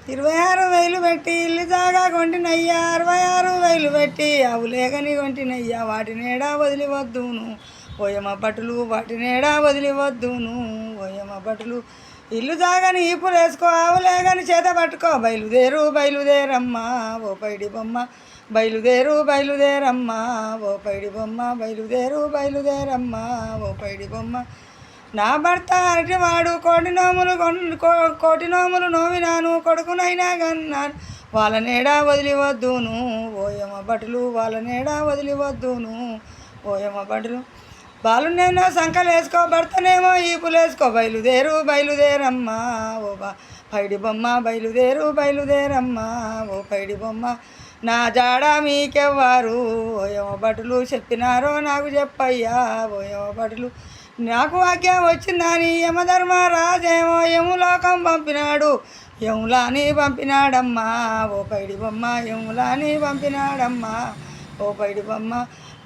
26,000 పెట్టి ఇల్లు జాగా కొంటినయ్యా, 66,000 పెట్టి అవులేగని కొంటినయ్యా, వాటినేడా వదిలివద్దును ఓయమ బట్టలు, వాటినేడా వదిలివద్దును ఓయమ బట్టలు. ఇల్లు జాగని ఈపులేసుకో, ఆవులేగని చేత పట్టుకో, బయలుదేరు బయలుదేరమ్మా ఓ పైడి బొమ్మ, బయలుదేరు బయలుదేరమ్మా ఓ పైడి బొమ్మ, బయలుదేరు బయలుదేరమ్మా ఓ పైడి బొమ్మ. నా భర్త అరటివాడు కోటి నోములు నోవినాను, కొడుకునైనా కన్నాను, వాళ్ళనేడా వదిలివద్దును ఓయమ బట్టలు, వాళ్ళనేడా వదిలివద్దును ఓయమ బట్టలు. బాలునేమో సంకలేసుకో, భర్తనేమో ఈపులేసుకో, బయలుదేరు బయలుదేరమ్మా ఓ పైడి బొమ్మ, బయలుదేరు బయలుదేరమ్మా ఓ పైడి బొమ్మ. నా జాడ మీకెవ్వారు ఓయమ బట్టలు చెప్పినారో నాకు చెప్పయ్యా ఓయమ బట్టలు. నాకు వాక్యం వచ్చిందని యమధర్మరాజేమో యములోకం పంపినాడు, యములాని పంపినాడమ్మా ఓ పైడి బొమ్మ, యములాని పంపినాడమ్మా ఓ పైడి బొమ్మ.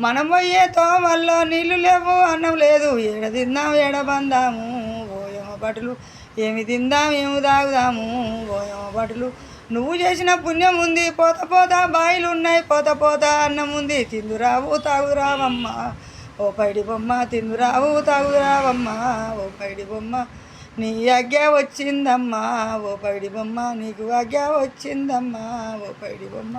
మనం పోయే తోమల్లో నీళ్ళు లేవు, అన్నం లేదు, ఏడ తిందాం ఏడ బందాము ఓయమ బట్టలు, ఏమి తిందాం ఏమి తాగుదాము ఓయమ బట్టలు. నువ్వు చేసిన పుణ్యం ఉంది, పోత పోత బాయిలు ఉన్నాయి, పోత పోత అన్నం ఉంది, తిందురావు తాగురావమ్మా ఓ పైడి బొమ్మ, తిందురావు తాగురావమ్మా ఓ పైడి బొమ్మ. నీ ఆజ్ఞ వచ్చిందమ్మా ఓ పైడి బొమ్మ, నీకు ఆజ్ఞ వచ్చిందమ్మా ఓ పైడి బొమ్మ.